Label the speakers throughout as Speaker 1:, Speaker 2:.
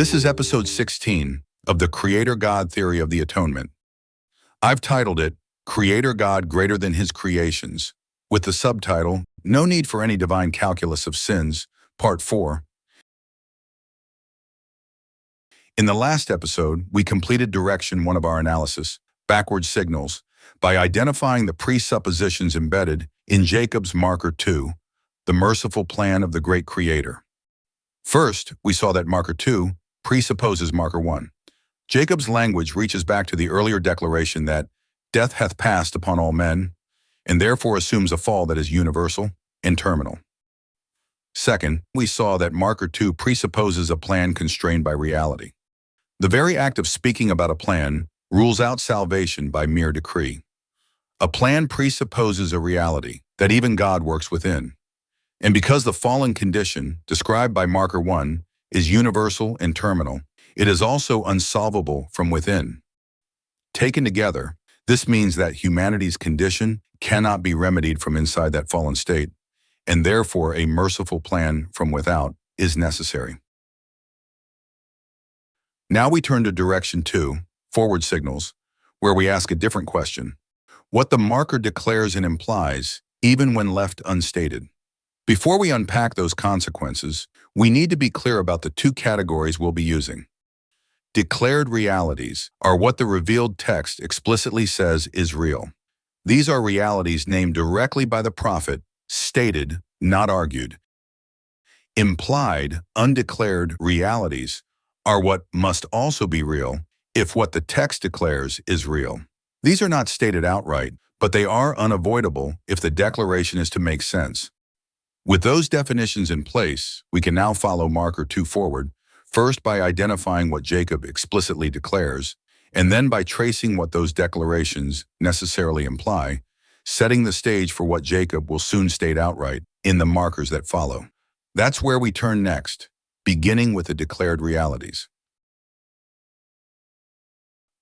Speaker 1: This is episode 16 of the Creator God Theory of the Atonement. I've titled it, Creator God Greater Than His Creations, with the subtitle, No Need for Any Divine Calculus of Sins, Part 4. In the last episode, we completed Direction 1 of our analysis, Backward Signals, by identifying the presuppositions embedded in Jacob's Marker 2, the merciful plan of the great Creator. First, we saw that Marker 2 presupposes Marker 1. Jacob's language reaches back to the earlier declaration that death hath passed upon all men, and therefore assumes a fall that is universal and terminal. Second, we saw that Marker 2 presupposes a plan constrained by reality. The very act of speaking about a plan rules out salvation by mere decree. A plan presupposes a reality that even God works within. And because the fallen condition, described by Marker 1, is universal and terminal, it is also unsolvable from within. Taken together, this means that humanity's condition cannot be remedied from inside that fallen state, and therefore a merciful plan from without is necessary. Now we turn to Direction 2, Forward Signals, where we ask a different question. What the marker declares and implies, even when left unstated. Before we unpack those consequences, we need to be clear about the two categories we'll be using. Declared realities are what the revealed text explicitly says is real. These are realities named directly by the prophet, stated, not argued. Implied, undeclared realities are what must also be real if what the text declares is real. These are not stated outright, but they are unavoidable if the declaration is to make sense. With those definitions in place, we can now follow Marker 2 forward, first by identifying what Jacob explicitly declares, and then by tracing what those declarations necessarily imply, setting the stage for what Jacob will soon state outright in the markers that follow. That's where we turn next, beginning with the declared realities.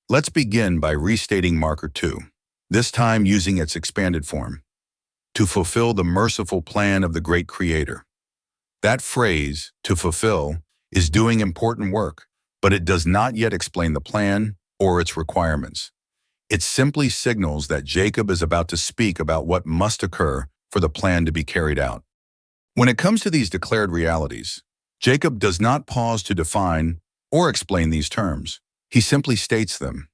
Speaker 1: Let's begin by restating Marker 2, this time using its expanded form. To fulfill the merciful plan of the great Creator. That phrase, to fulfill, is doing important work, but it does not yet explain the plan or its requirements. It simply signals that Jacob is about to speak about what must occur for the plan to be carried out. When it comes to these declared realities, Jacob does not pause to define or explain these terms. He simply states them.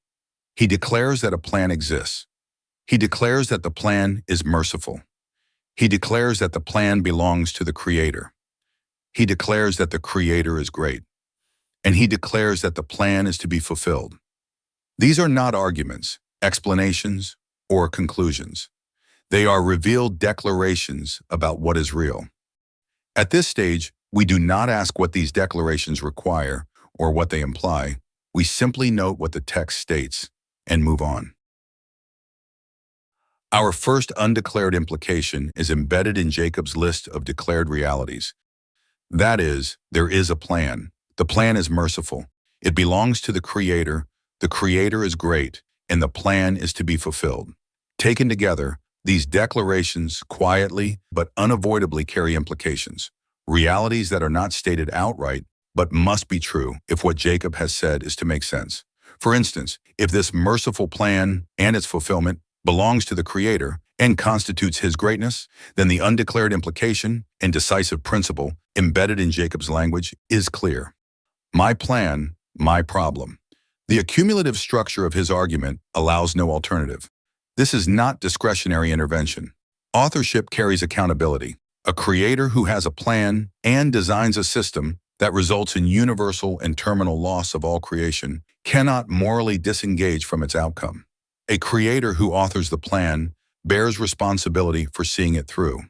Speaker 1: He declares that a plan exists. He declares that the plan is merciful. He declares that the plan belongs to the Creator. He declares that the Creator is great. And he declares that the plan is to be fulfilled. These are not arguments, explanations, or conclusions. They are revealed declarations about what is real. At this stage, we do not ask what these declarations require or what they imply. We simply note what the text states and move on. Our first undeclared implication is embedded in Jacob's list of declared realities. That is, there is a plan. The plan is merciful. It belongs to the Creator is great, and the plan is to be fulfilled. Taken together, these declarations quietly but unavoidably carry implications, realities that are not stated outright but must be true if what Jacob has said is to make sense. For instance, if this merciful plan and its fulfillment belongs to the Creator and constitutes His greatness, then the undeclared implication and decisive principle embedded in Jacob's language is clear. My plan, my problem. The accumulative structure of his argument allows no alternative. This is not discretionary intervention. Authorship carries accountability. A creator who has a plan and designs a system that results in universal and terminal loss of all creation cannot morally disengage from its outcome. A creator who authors the plan bears responsibility for seeing it through.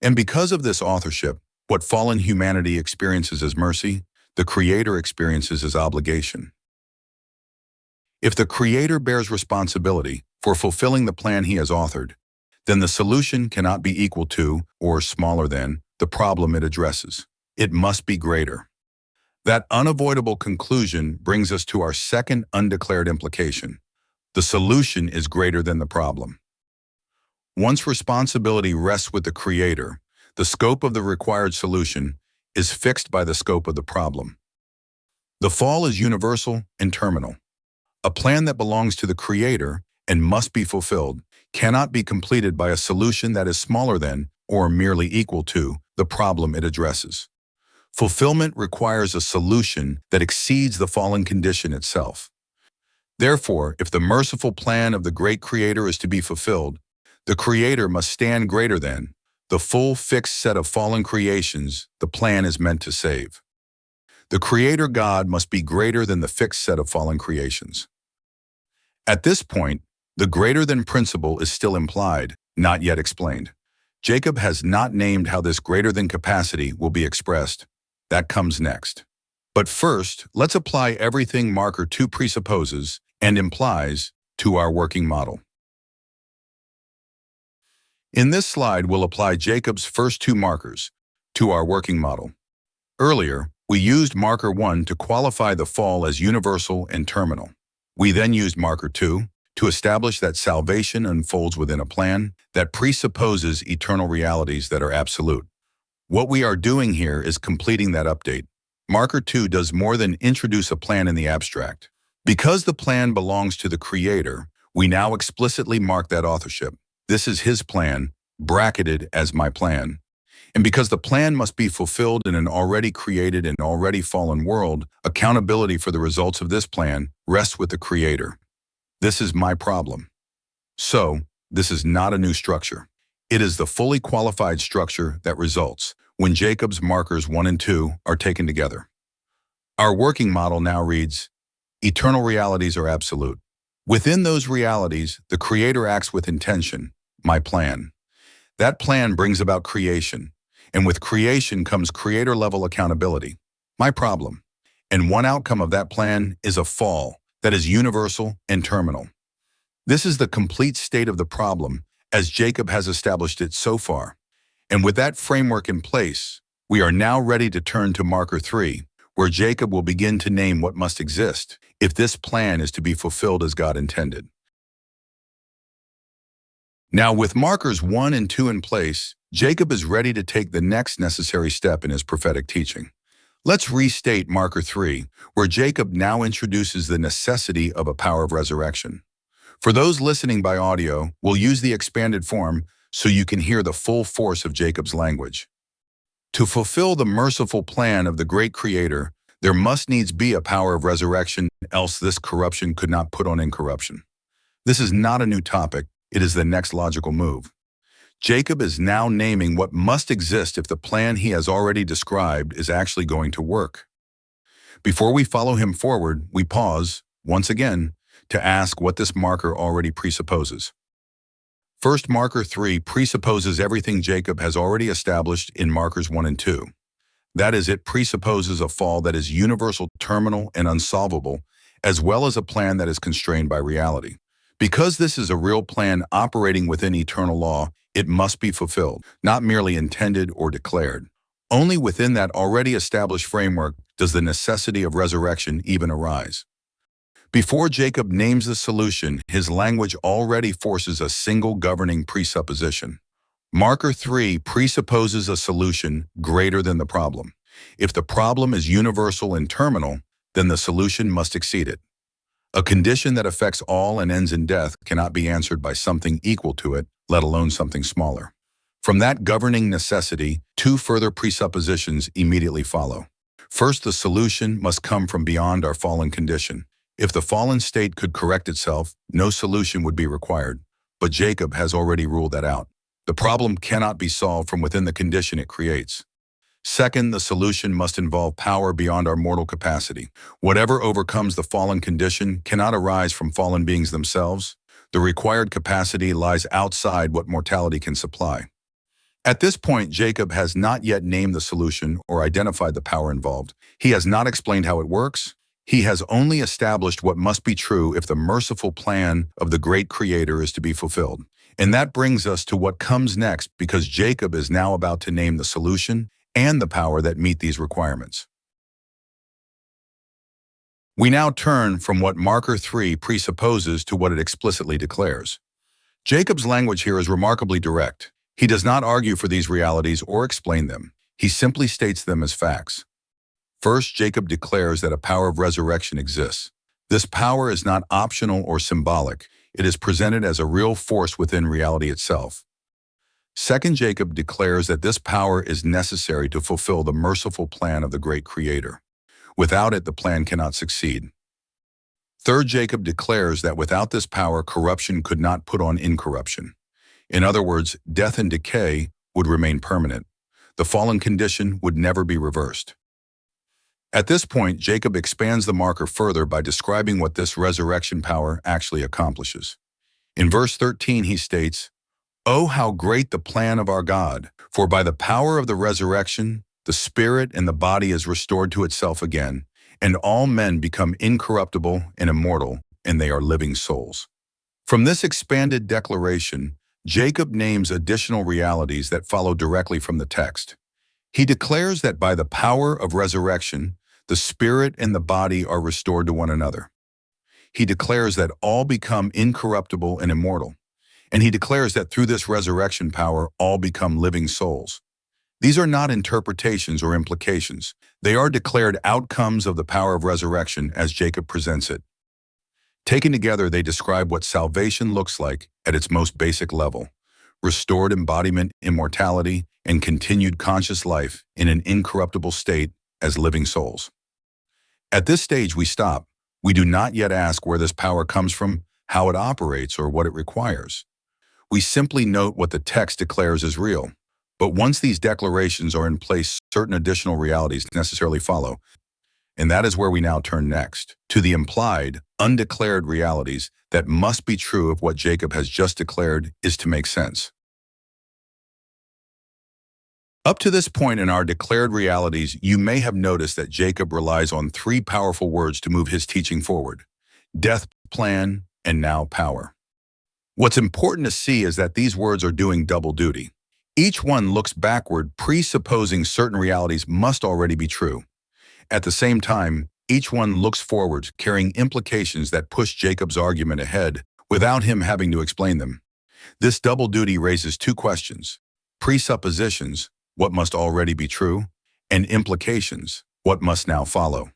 Speaker 1: And because of this authorship, what fallen humanity experiences as mercy, the Creator experiences as obligation. If the Creator bears responsibility for fulfilling the plan He has authored, then the solution cannot be equal to or smaller than the problem it addresses. It must be greater. That unavoidable conclusion brings us to our second undeclared implication. The solution is greater than the problem. Once responsibility rests with the Creator, the scope of the required solution is fixed by the scope of the problem. The fall is universal and terminal. A plan that belongs to the Creator and must be fulfilled cannot be completed by a solution that is smaller than or merely equal to the problem it addresses. Fulfillment requires a solution that exceeds the fallen condition itself. Therefore, if the merciful plan of the great Creator is to be fulfilled, the Creator must stand greater than the full fixed set of fallen creations the plan is meant to save. The Creator God must be greater than the fixed set of fallen creations. At this point, the greater than principle is still implied, not yet explained. Jacob has not named how this greater than capacity will be expressed. That comes next. But first, let's apply everything marker 2 presupposes and implies to our working model. In this slide, we'll apply Jacob's first 2 markers to our working model. Earlier, we used marker 1 to qualify the fall as universal and terminal. We then used marker 2 to establish that salvation unfolds within a plan that presupposes eternal realities that are absolute. What we are doing here is completing that update. Marker 2 does more than introduce a plan in the abstract. Because the plan belongs to the Creator, we now explicitly mark that authorship. This is His plan, bracketed as my plan. And because the plan must be fulfilled in an already created and already fallen world, accountability for the results of this plan rests with the Creator. This is my problem. So, this is not a new structure. It is the fully qualified structure that results when Jacob's markers 1 and 2 are taken together. Our working model now reads, eternal realities are absolute. Within those realities, the Creator acts with intention, my plan. That plan brings about creation, and with creation comes Creator-level accountability, my problem. And one outcome of that plan is a fall that is universal and terminal. This is the complete state of the problem as Jacob has established it so far. And with that framework in place, we are now ready to turn to marker 3, where Jacob will begin to name what must exist if this plan is to be fulfilled as God intended. Now, with markers 1 and 2 in place, Jacob is ready to take the next necessary step in his prophetic teaching. Let's restate marker 3, where Jacob now introduces the necessity of a power of resurrection. For those listening by audio, we'll use the expanded form so you can hear the full force of Jacob's language. To fulfill the merciful plan of the great Creator, there must needs be a power of resurrection, else this corruption could not put on incorruption. This is not a new topic, it is the next logical move. Jacob is now naming what must exist if the plan he has already described is actually going to work. Before we follow him forward, we pause, once again, to ask what this marker already presupposes. First, marker 3 presupposes everything Jacob has already established in markers 1 and 2. That is, it presupposes a fall that is universal, terminal, and unsolvable, as well as a plan that is constrained by reality. Because this is a real plan operating within eternal law, it must be fulfilled, not merely intended or declared. Only within that already established framework does the necessity of resurrection even arise. Before Jacob names the solution, his language already forces a single governing presupposition. Marker 3 presupposes a solution greater than the problem. If the problem is universal and terminal, then the solution must exceed it. A condition that affects all and ends in death cannot be answered by something equal to it, let alone something smaller. From that governing necessity, 2 further presuppositions immediately follow. First, the solution must come from beyond our fallen condition. If the fallen state could correct itself, no solution would be required. But Jacob has already ruled that out. The problem cannot be solved from within the condition it creates. Second, the solution must involve power beyond our mortal capacity. Whatever overcomes the fallen condition cannot arise from fallen beings themselves. The required capacity lies outside what mortality can supply. At this point, Jacob has not yet named the solution or identified the power involved. He has not explained how it works. He has only established what must be true if the merciful plan of the great Creator is to be fulfilled. And that brings us to what comes next, because Jacob is now about to name the solution and the power that meet these requirements. We now turn from what marker 3 presupposes to what it explicitly declares. Jacob's language here is remarkably direct. He does not argue for these realities or explain them. He simply states them as facts. First, Jacob declares that a power of resurrection exists. This power is not optional or symbolic. It is presented as a real force within reality itself. Second, Jacob declares that this power is necessary to fulfill the merciful plan of the great Creator. Without it, the plan cannot succeed. Third, Jacob declares that without this power, corruption could not put on incorruption. In other words, death and decay would remain permanent. The fallen condition would never be reversed. At this point, Jacob expands the marker further by describing what this resurrection power actually accomplishes. In verse 13, he states, "Oh, how great the plan of our God! For by the power of the resurrection, the spirit and the body is restored to itself again, and all men become incorruptible and immortal, and they are living souls." From this expanded declaration, Jacob names additional realities that follow directly from the text. He declares that by the power of resurrection, the spirit and the body are restored to one another. He declares that all become incorruptible and immortal. And he declares that through this resurrection power, all become living souls. These are not interpretations or implications. They are declared outcomes of the power of resurrection as Jacob presents it. Taken together, they describe what salvation looks like at its most basic level: restored embodiment, immortality, and continued conscious life in an incorruptible state as living souls. At this stage, we stop. We do not yet ask where this power comes from, how it operates, or what it requires. We simply note what the text declares is real. But once these declarations are in place, certain additional realities necessarily follow. And that is where we now turn next, to the implied, undeclared realities that must be true if what Jacob has just declared is to make sense. Up to this point in our declared realities, you may have noticed that Jacob relies on three powerful words to move his teaching forward: death, plan, and now power. What's important to see is that these words are doing double duty. Each one looks backward, presupposing certain realities must already be true. At the same time, each one looks forward, carrying implications that push Jacob's argument ahead without him having to explain them. This double duty raises two questions: presuppositions, what must already be true, and implications, what must now follow.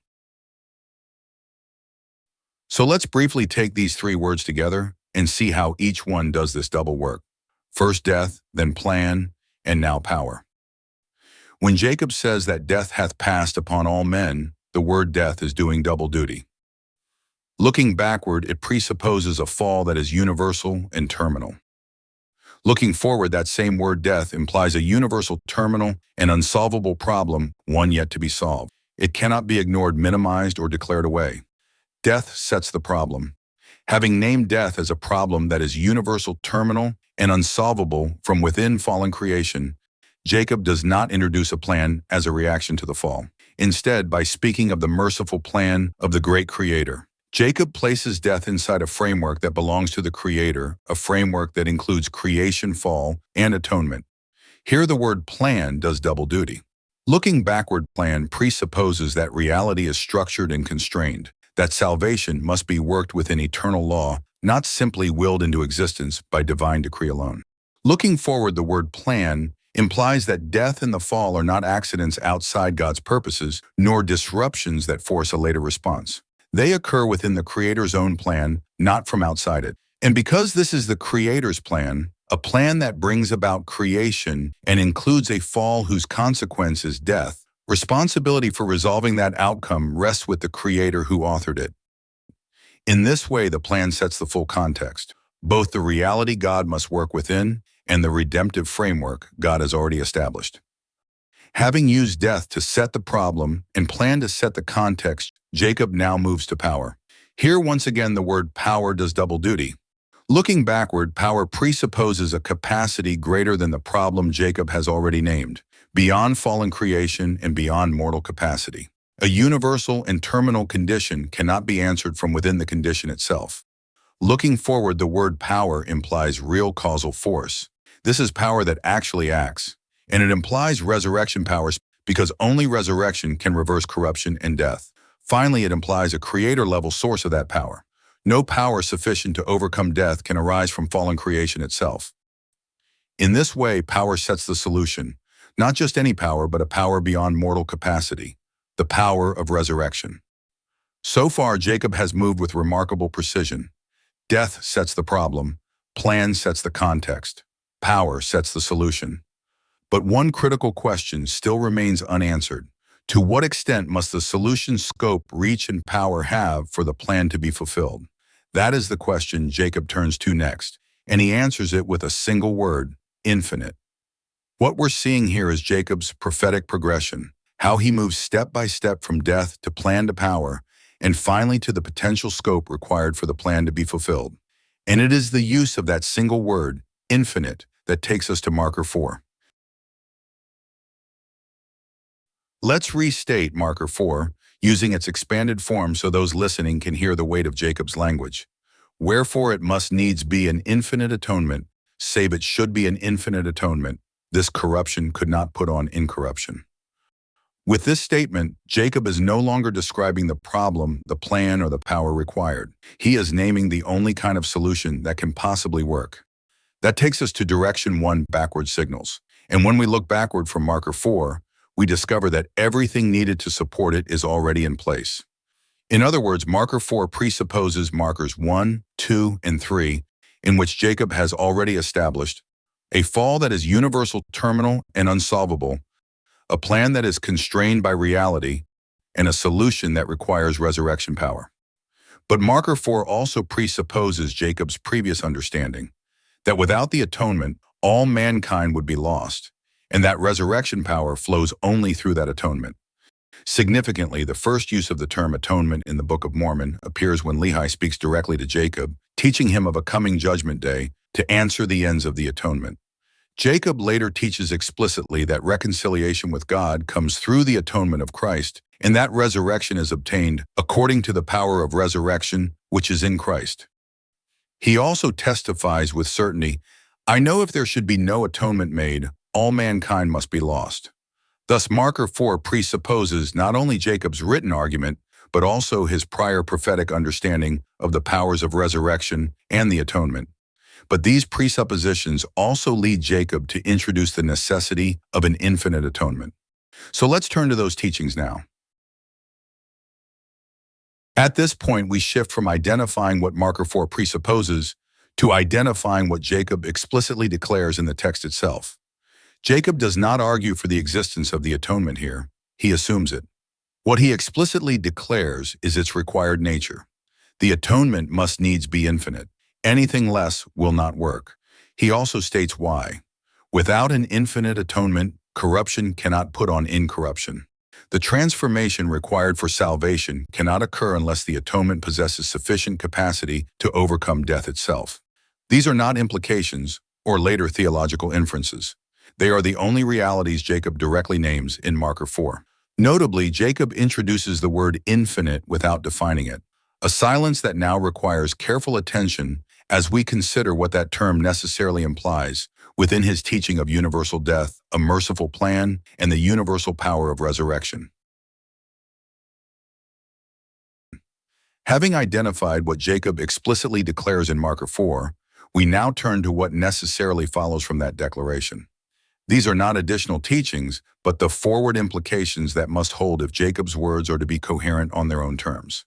Speaker 1: So let's briefly take these three words together and see how each one does this double work. First death, then plan, and now power. When Jacob says that death hath passed upon all men, the word death is doing double duty. Looking backward, it presupposes a fall that is universal and terminal. Looking forward, that same word death implies a universal, terminal, and unsolvable problem, one yet to be solved. It cannot be ignored, minimized, or declared away. Death sets the problem. Having named death as a problem that is universal, terminal, and unsolvable from within fallen creation, Jacob does not introduce a plan as a reaction to the fall. Instead, by speaking of the merciful plan of the great Creator, Jacob places death inside a framework that belongs to the Creator, a framework that includes creation, fall, and atonement. Here the word plan does double duty. Looking backward, plan presupposes that reality is structured and constrained, that salvation must be worked within eternal law, not simply willed into existence by divine decree alone. Looking forward, the word plan implies that death and the fall are not accidents outside God's purposes, nor disruptions that force a later response. They occur within the Creator's own plan, not from outside it. And because this is the Creator's plan, a plan that brings about creation and includes a fall whose consequence is death, responsibility for resolving that outcome rests with the Creator who authored it. In this way, the plan sets the full context, both the reality God must work within and the redemptive framework God has already established. Having used death to set the problem and plan to set the context, Jacob now moves to power. Here, once again, the word power does double duty. Looking backward, power presupposes a capacity greater than the problem Jacob has already named, beyond fallen creation and beyond mortal capacity. A universal and terminal condition cannot be answered from within the condition itself. Looking forward, the word power implies real causal force. This is power that actually acts, and it implies resurrection powers because only resurrection can reverse corruption and death. Finally, it implies a creator-level source of that power. No power sufficient to overcome death can arise from fallen creation itself. In this way, power sets the solution, not just any power, but a power beyond mortal capacity, the power of resurrection. So far, Jacob has moved with remarkable precision. Death sets the problem, plan sets the context, power sets the solution. But one critical question still remains unanswered. To what extent must the solution's scope, reach, and power have for the plan to be fulfilled? That is the question Jacob turns to next, and he answers it with a single word: infinite. What we're seeing here is Jacob's prophetic progression, how he moves step by step from death to plan to power, and finally to the potential scope required for the plan to be fulfilled. And it is the use of that single word, infinite, that takes us to marker 4. Let's restate marker 4, using its expanded form so those listening can hear the weight of Jacob's language. Wherefore it must needs be an infinite atonement, save it should be an infinite atonement. This corruption could not put on incorruption. With this statement, Jacob is no longer describing the problem, the plan, or the power required. He is naming the only kind of solution that can possibly work. That takes us to direction 1, backward signals. And when we look backward from marker 4, we discover that everything needed to support it is already in place. In other words, marker 4 presupposes markers 1, 2, and 3, in which Jacob has already established a fall that is universal, terminal, and unsolvable, a plan that is constrained by reality, and a solution that requires resurrection power. But marker 4 also presupposes Jacob's previous understanding, that without the atonement, all mankind would be lost, and that resurrection power flows only through that atonement. Significantly, the first use of the term atonement in the Book of Mormon appears when Lehi speaks directly to Jacob, teaching him of a coming judgment day to answer the ends of the atonement. Jacob later teaches explicitly that reconciliation with God comes through the atonement of Christ, and that resurrection is obtained according to the power of resurrection which is in Christ. He also testifies with certainty, "I know if there should be no atonement made, all mankind must be lost." Thus, marker 4 presupposes not only Jacob's written argument, but also his prior prophetic understanding of the powers of resurrection and the atonement. But these presuppositions also lead Jacob to introduce the necessity of an infinite atonement. So let's turn to those teachings now. At this point, we shift from identifying what marker 4 presupposes to identifying what Jacob explicitly declares in the text itself. Jacob does not argue for the existence of the atonement here. He assumes it. What he explicitly declares is its required nature. The atonement must needs be infinite. Anything less will not work. He also states why. Without an infinite atonement, corruption cannot put on incorruption. The transformation required for salvation cannot occur unless the atonement possesses sufficient capacity to overcome death itself. These are not implications or later theological inferences. They are the only realities Jacob directly names in marker 4. Notably, Jacob introduces the word infinite without defining it, a silence that now requires careful attention as we consider what that term necessarily implies within his teaching of universal death, a merciful plan, and the universal power of resurrection. Having identified what Jacob explicitly declares in marker 4, we now turn to what necessarily follows from that declaration. These are not additional teachings, but the forward implications that must hold if Jacob's words are to be coherent on their own terms.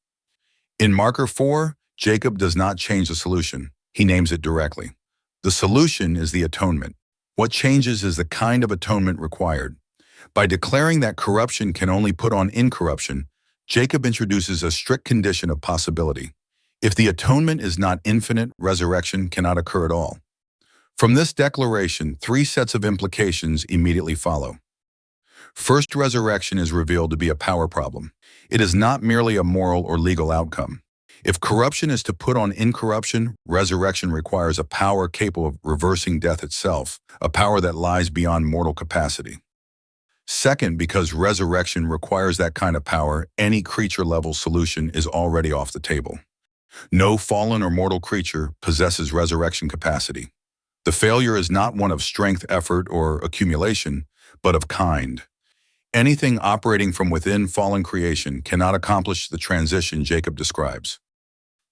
Speaker 1: In marker 4, Jacob does not change the solution. He names it directly. The solution is the atonement. What changes is the kind of atonement required. By declaring that corruption can only put on incorruption, Jacob introduces a strict condition of possibility. If the atonement is not infinite, resurrection cannot occur at all. From this declaration, 3 sets of implications immediately follow. First, resurrection is revealed to be a power problem. It is not merely a moral or legal outcome. If corruption is to put on incorruption, resurrection requires a power capable of reversing death itself, a power that lies beyond mortal capacity. Second, because resurrection requires that kind of power, any creature-level solution is already off the table. No fallen or mortal creature possesses resurrection capacity. The failure is not one of strength, effort, or accumulation, but of kind. Anything operating from within fallen creation cannot accomplish the transition Jacob describes.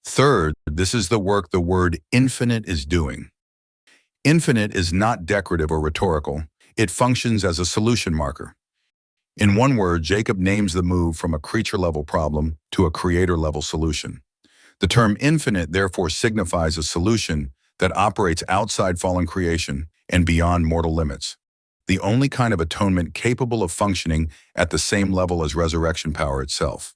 Speaker 1: Third, this is the work the word infinite is doing. Infinite is not decorative or rhetorical. It functions as a solution marker. In one word, Jacob names the move from a creature-level problem to a creator-level solution. The term infinite therefore signifies a solution that operates outside fallen creation and beyond mortal limits, the only kind of atonement capable of functioning at the same level as resurrection power itself.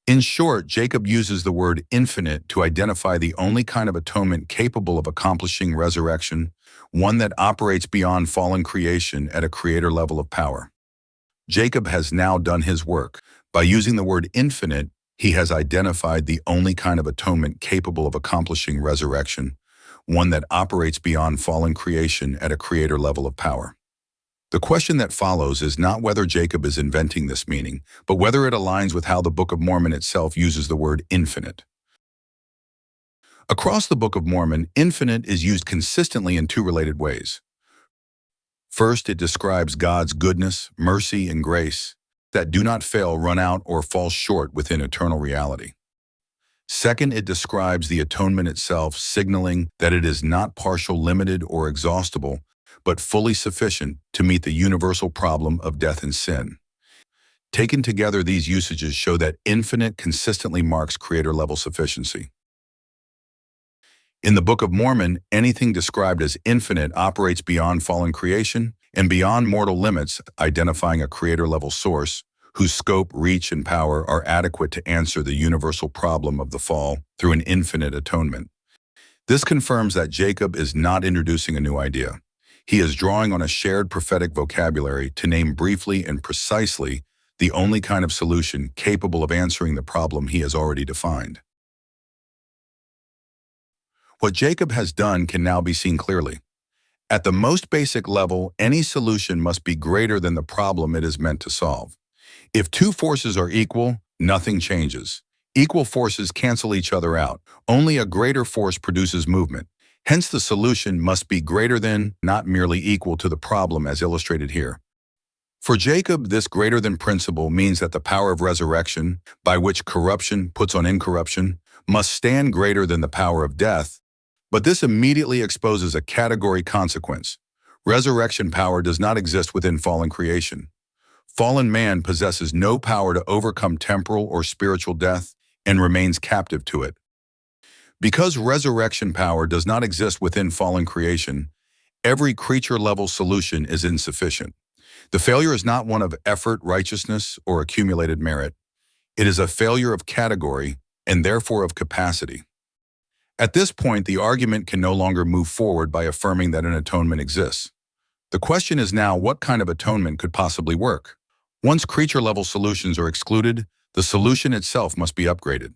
Speaker 1: In short, Jacob uses the word infinite to identify the only kind of atonement capable of accomplishing resurrection, one that operates beyond fallen creation at a creator level of power. Jacob has now done his work. By using the word infinite, he has identified the only kind of atonement capable of accomplishing resurrection, one that operates beyond fallen creation at a creator level of power. The question that follows is not whether Jacob is inventing this meaning, but whether it aligns with how the Book of Mormon itself uses the word infinite. Across the Book of Mormon, infinite is used consistently in two related ways. First, it describes God's goodness, mercy, and grace that do not fail, run out, or fall short within eternal reality. Second, it describes the atonement itself, signaling that it is not partial, limited, or exhaustible, but fully sufficient to meet the universal problem of death and sin. Taken together, these usages show that infinite consistently marks creator-level sufficiency. In the Book of Mormon, anything described as infinite operates beyond fallen creation and beyond mortal limits, identifying a creator-level source whose scope, reach, and power are adequate to answer the universal problem of the fall through an infinite atonement. This confirms that Jacob is not introducing a new idea. He is drawing on a shared prophetic vocabulary to name briefly and precisely the only kind of solution capable of answering the problem he has already defined. What Jacob has done can now be seen clearly. At the most basic level, any solution must be greater than the problem it is meant to solve. If two forces are equal, nothing changes. Equal forces cancel each other out. Only a greater force produces movement. Hence, the solution must be greater than, not merely equal to the problem as illustrated here. For Jacob, this greater than principle means that the power of resurrection, by which corruption puts on incorruption, must stand greater than the power of death. But this immediately exposes a category consequence. Resurrection power does not exist within fallen creation. Fallen man possesses no power to overcome temporal or spiritual death and remains captive to it. Because resurrection power does not exist within fallen creation, every creature-level solution is insufficient. The failure is not one of effort, righteousness, or accumulated merit. It is a failure of category and therefore of capacity. At this point, the argument can no longer move forward by affirming that an atonement exists. The question is now, what kind of atonement could possibly work? Once creature-level solutions are excluded, the solution itself must be upgraded.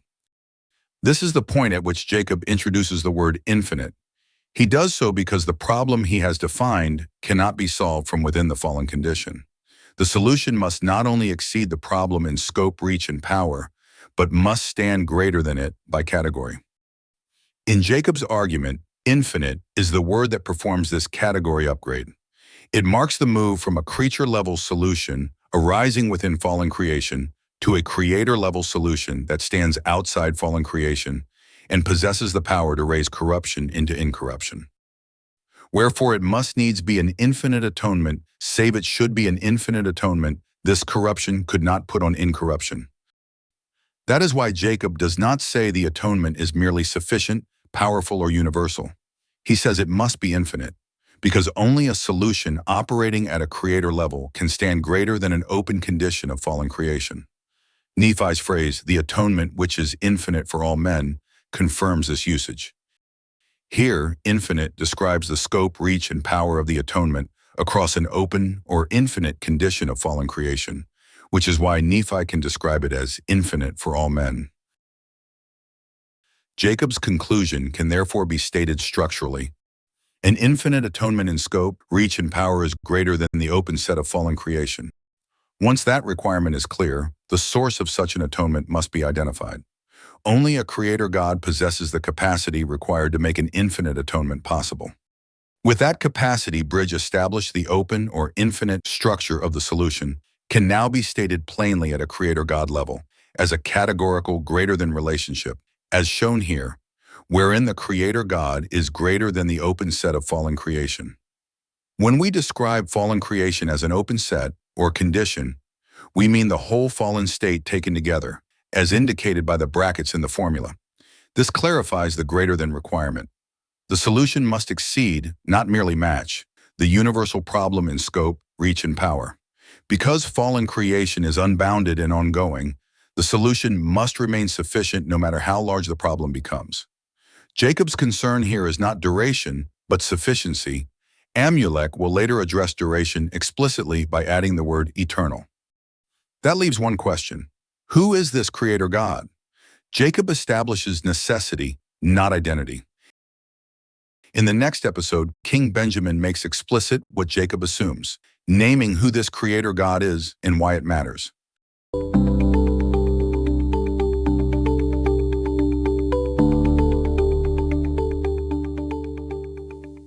Speaker 1: This is the point at which Jacob introduces the word infinite. He does so because the problem he has defined cannot be solved from within the fallen condition. The solution must not only exceed the problem in scope, reach, and power, but must stand greater than it by category. In Jacob's argument, infinite is the word that performs this category upgrade. It marks the move from a creature-level solution arising within fallen creation to a creator-level solution that stands outside fallen creation and possesses the power to raise corruption into incorruption. Wherefore it must needs be an infinite atonement, save it should be an infinite atonement, this corruption could not put on incorruption. That is why Jacob does not say the atonement is merely sufficient, powerful, or universal. He says it must be infinite, because only a solution operating at a creator level can stand greater than an open condition of fallen creation. Nephi's phrase, the atonement which is infinite for all men, confirms this usage. Here, infinite describes the scope, reach, and power of the atonement across an open or infinite condition of fallen creation, which is why Nephi can describe it as infinite for all men. Jacob's conclusion can therefore be stated structurally. An infinite atonement in scope, reach, and power is greater than the open set of fallen creation. Once that requirement is clear, the source of such an atonement must be identified. Only a creator God possesses the capacity required to make an infinite atonement possible. With that capacity bridge established, the open or infinite structure of the solution can now be stated plainly at a creator God level as a categorical greater than relationship, as shown here, wherein the creator God is greater than the open set of fallen creation. When we describe fallen creation as an open set or condition, We mean the whole fallen state taken together, as indicated by the brackets in the formula. This clarifies the greater than requirement. The solution must exceed, not merely match, the universal problem in scope, reach, and power. Because fallen creation is unbounded and ongoing, the solution must remain sufficient no matter how large the problem becomes. Jacob's concern here is not duration, but sufficiency. Amulek will later address duration explicitly by adding the word eternal. That leaves one question. Who is this Creator God? Jacob establishes necessity, not identity. In the next episode, King Benjamin makes explicit what Jacob assumes, naming who this Creator God is and why it matters.